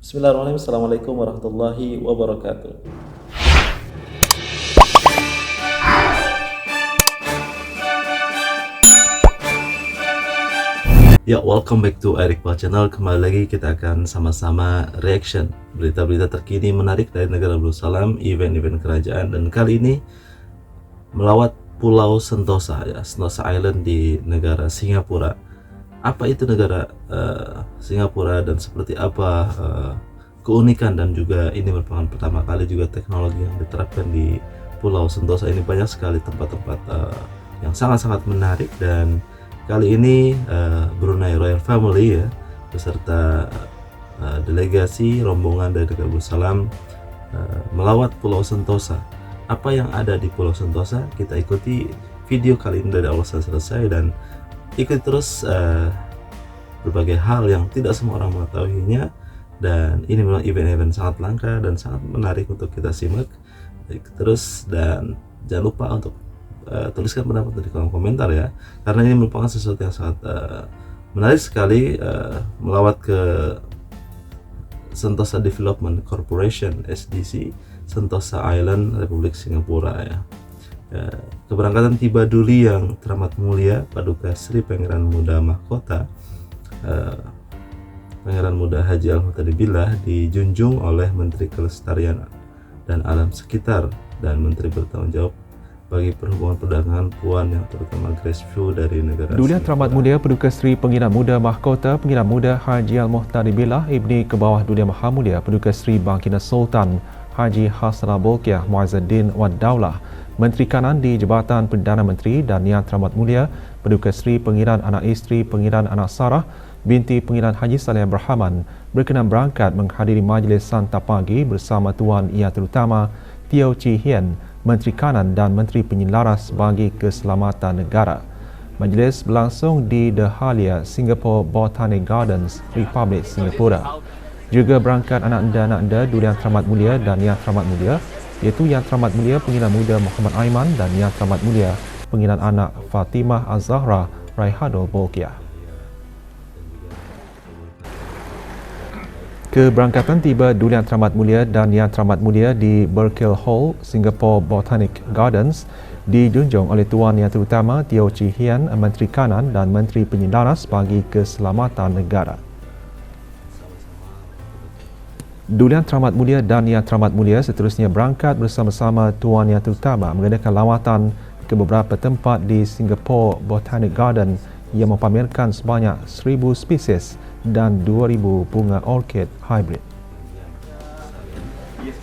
Bismillahirrahmanirrahim. Assalamualaikum warahmatullahi wabarakatuh. Ya, welcome back to Eric Pal Channel. Kembali lagi kita akan sama-sama reaction berita-berita terkini menarik dari negara Darussalam, event-event kerajaan, dan kali ini melawat Pulau Sentosa, ya, Sentosa Island di negara Singapura. Apa itu negara Singapura dan seperti apa keunikan, dan juga ini merupakan pertama kali juga teknologi yang diterapkan di Pulau Sentosa ini. Banyak sekali tempat-tempat yang sangat-sangat menarik, dan kali ini Brunei Royal Family, ya, beserta delegasi rombongan dari negara Darussalam melawat Pulau Sentosa. Apa yang ada di Pulau Sentosa? Kita ikuti video kali ini dari awal sampai selesai, dan ikuti terus berbagai hal yang tidak semua orang mengetahuinya, dan ini memang event-event sangat langka dan sangat menarik untuk kita simak. Ikuti terus, dan jangan lupa untuk tuliskan pendapat di kolom komentar, ya, karena ini merupakan sesuatu yang sangat menarik sekali. Melawat ke Sentosa Development Corporation SDC, Sentosa Island, Republik Singapura, ya. Keberangkatan tiba Duli Yang Teramat Mulia Paduka Sri Pangeran Muda Mahkota Pangeran Muda Haji Al-Muhtadi Billah dijunjung oleh Menteri Kelestarian dan Alam Sekitar dan Menteri bertanggung jawab bagi perhubungan perdagangan Puan Yang Terutama Grace Fu dari negara Duli Yang Teramat Mulia Paduka Sri Pangeran Muda Mahkota Pangeran Muda Haji Al-Muhtadi Billah Ibni Kebawah Duli Yang Maha Mulia Paduka Sri Bangkina Sultan Haji Hassanal Bolkiah Muazzuddin Wad Daulah, Menteri Kanan di Jabatan Perdana Menteri, dan Yang Teramat Mulia Paduka Sri Pangeran Anak Isteri Pangeran Anak Sarah binti Pangeran Haji Saleh Abrahaman berkenan berangkat menghadiri majlis santap pagi bersama Tuan Yang Terutama Teo Chee Hean, Menteri Kanan dan Menteri Penyelaras bagi Keselamatan Negara. Majlis berlangsung di The Halia, Singapore Botanic Gardens, Republik Singapura. Juga berangkat anak anda Duli Yang Teramat Mulia dan Yang Teramat Mulia, iaitu Yang Teramat Mulia Pangeran Muda Muhammad Aiman dan Yang Teramat Mulia Pangeran Anak Fatimah Az-Zahra Raihanul Bolkiah. Keberangkatan tiba Duli Yang Teramat Mulia dan Yang Teramat Mulia di Burkill Hall, Singapore Botanic Gardens dijunjung oleh Tuan Yang Terutama Teo Chee Hean, Menteri Kanan dan Menteri Penyelaras bagi Keselamatan Negara. Duli Yang Teramat Mulia dan Yang Teramat Mulia seterusnya berangkat bersama-sama Tuan Yang Terutama mengadakan lawatan ke beberapa tempat di Singapore Botanic Garden yang mempamerkan sebanyak 1,000 spesies dan 2,000 bunga orkid hybrid. Yes,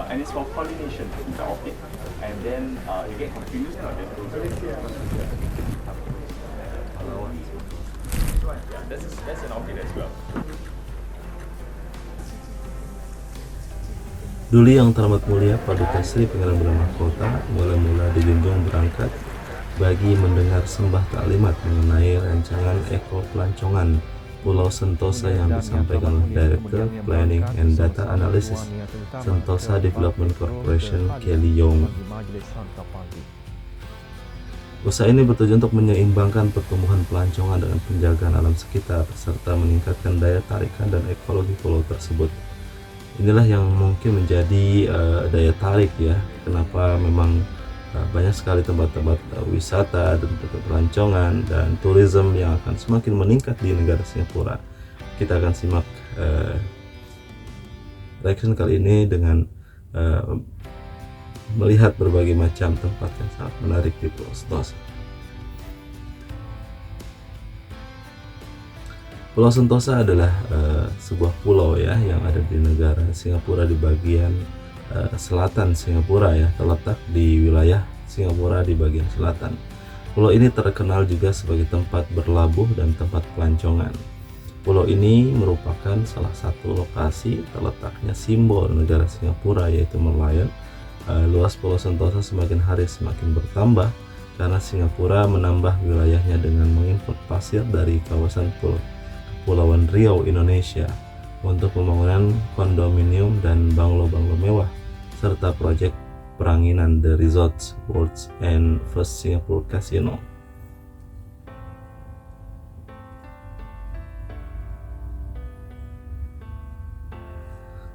and it's for pollination, the orchid, and then you get continuous pollination. Yeah, that's an orchid as well. Duli Yang Teramat Mulia Paduka Sri Pangeran Muda Mahkota mula-mula dijunjung berangkat bagi mendengar sembah taklimat mengenai rancangan eko pelancongan Pulau Sentosa yang disampaikan oleh Director Planning and Data Analysis Sentosa Development Corporation Kelly Yong. Usaha ini bertujuan untuk menyeimbangkan pertumbuhan pelancongan dengan penjagaan alam sekitar serta meningkatkan daya tarikan dan ekologi pulau tersebut. Inilah yang mungkin menjadi daya tarik, ya, kenapa memang banyak sekali tempat-tempat wisata dan tempat pelancongan dan tourism yang akan semakin meningkat di negara Singapura. Kita akan simak reaction kali ini dengan melihat berbagai macam tempat yang sangat menarik di Pulau Sentosa. Pulau Sentosa adalah sebuah pulau, ya, yang ada di negara Singapura di bagian selatan Singapura, ya, terletak di wilayah Singapura di bagian selatan. Pulau ini terkenal juga sebagai tempat berlabuh dan tempat pelancongan. Pulau ini merupakan salah satu lokasi terletaknya simbol negara Singapura, yaitu Merlion. Luas Pulau Sentosa semakin hari semakin bertambah karena Singapura menambah wilayahnya dengan mengimpor pasir dari kawasan Kepulauan Riau, Indonesia, untuk pembangunan kondominium dan banglo-banglo mewah, serta proyek peranginan The Resorts World and First Singapore Casino.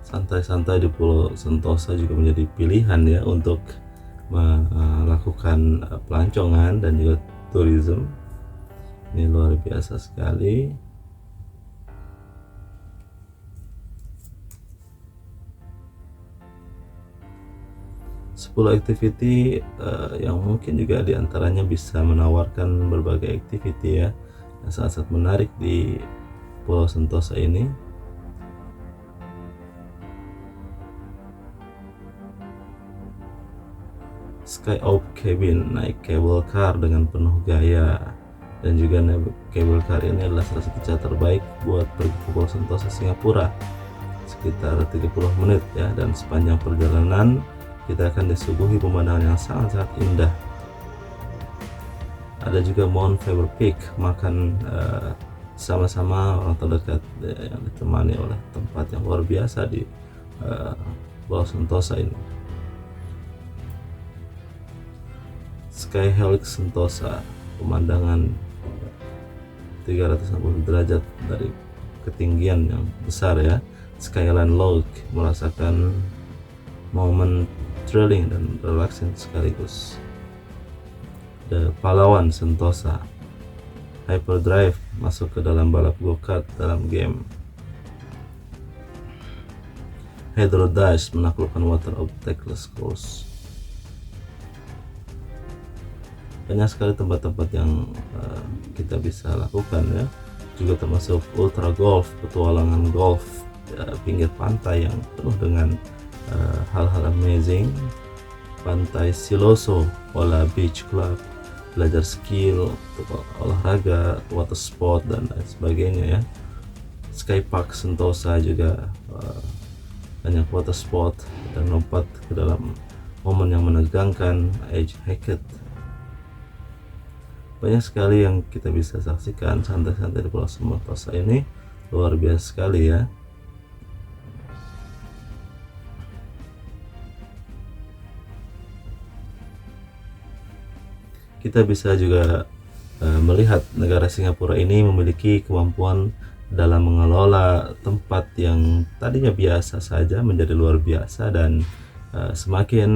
santai-santai di Pulau Sentosa juga menjadi pilihan ya untuk melakukan pelancongan dan juga tourism. Ini luar biasa sekali. Sepuluh activity yang mungkin juga diantaranya bisa menawarkan berbagai activity ya yang sangat-sangat menarik di Pulau Sentosa ini. Sky Up Cabin, naik cable car dengan penuh gaya, dan juga naik cable car ini adalah salah satu cara terbaik buat pergi ke Pulau Sentosa Singapura, sekitar 30 menit ya, dan sepanjang perjalanan kita akan disuguhi pemandangan yang sangat-sangat indah. Ada juga Mount Faber Peak, makan sama-sama orang terdekat yang ditemani oleh tempat yang luar biasa di Pulau Sentosa ini. Sky Helix Sentosa, pemandangan 360 derajat dari ketinggian yang besar ya. Skyline Lodge, merasakan momen thrilling dan relaxing sekaligus. The Palawan Sentosa, Hyperdrive, masuk ke dalam balap go-kart dalam game. Hydro Dash, menaklukkan water obstacles course. Banyak sekali tempat-tempat yang kita bisa lakukan ya, juga termasuk ultra golf, petualangan golf pinggir pantai yang penuh dengan hal-hal amazing. Pantai Siloso, Ola Beach Club, belajar skill untuk olahraga, water sport dan lain sebagainya ya. Sky Park Sentosa juga banyak water sport dan lompat ke dalam momen yang menegangkan, Edge Hackett. Banyak sekali yang kita bisa saksikan santai-santai di Pulau Sentosa ini, luar biasa sekali ya. Kita bisa juga melihat negara Singapura ini memiliki kemampuan dalam mengelola tempat yang tadinya biasa saja menjadi luar biasa, dan semakin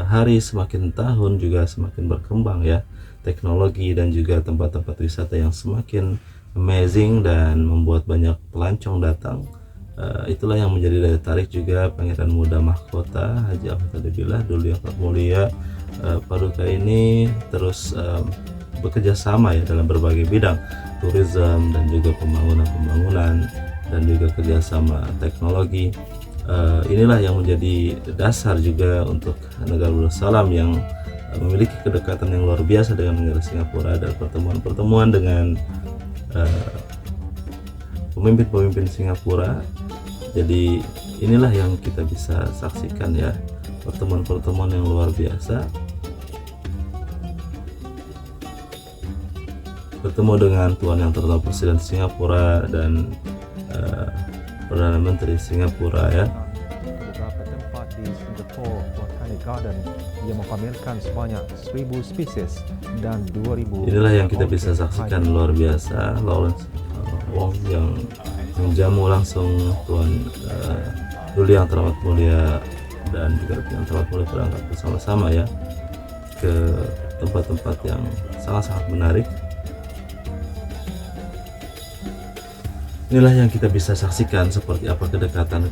hari semakin tahun juga semakin berkembang ya teknologi dan juga tempat-tempat wisata yang semakin amazing dan membuat banyak pelancong datang. Itulah yang menjadi daya tarik juga Pangeran Muda Mahkota Haji Ahmad Tadibilah Duli Yang Mulia Paduka ini terus bekerja sama ya dalam berbagai bidang tourism dan juga pembangunan dan juga kerjasama teknologi. Inilah yang menjadi dasar juga untuk negara Darussalam yang memiliki kedekatan yang luar biasa dengan negara Singapura, dan pertemuan-pertemuan dengan pemimpin-pemimpin Singapura. Jadi inilah yang kita bisa saksikan ya, pertemuan-pertemuan yang luar biasa. Bertemu dengan Tuan Yang Terhormat Presiden Singapura dan Perdana Menteri Singapura ya. Beberapa tempat di Singapore Botanic Garden yang memamerkan sebanyak 1.000 spesies dan 2.000. Inilah yang kita bisa saksikan, luar biasa. Lawrence Wong yang menjamu langsung Tuan Duli Yang Terhormat Mulia dan juga Yang Terhormat Mulia berangkat bersama-sama ya ke tempat-tempat yang sangat-sangat menarik. Inilah yang kita bisa saksikan seperti apa kedekatan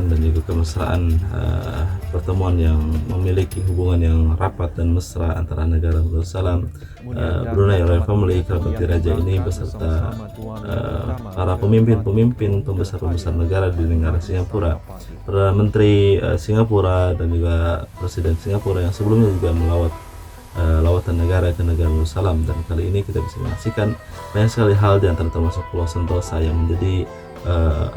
dan juga kemesraan pertemuan yang memiliki hubungan yang rapat dan mesra antara negara Darussalam, Brunei Royal Family, kerabat raja ini beserta para pemimpin pembesar negara di negara Singapura, Perdana Menteri Singapura dan juga Presiden Singapura yang sebelumnya juga melawat lawatan negara ke negara Darussalam. Dan kali ini kita bisa menyaksikan banyak sekali hal, di antara termasuk Pulau Sentosa yang menjadi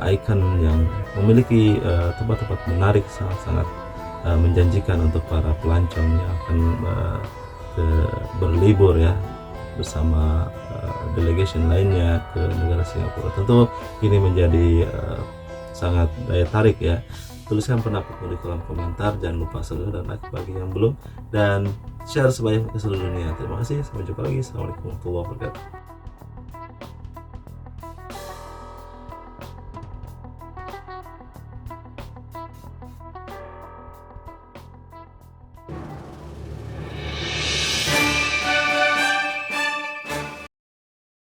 ikon yang memiliki tempat-tempat menarik sangat-sangat menjanjikan untuk para pelancong yang akan berlibur ya bersama delegation lainnya ke negara Singapura. Tentu ini menjadi sangat daya tarik ya. Tuliskan pendapatmu di kolom komentar, jangan lupa subscribe dan like bagi yang belum, dan share sebanyak ke seluruh dunia. Terima kasih, sampai jumpa lagi. Assalamualaikum warahmatullahi wabarakatuh.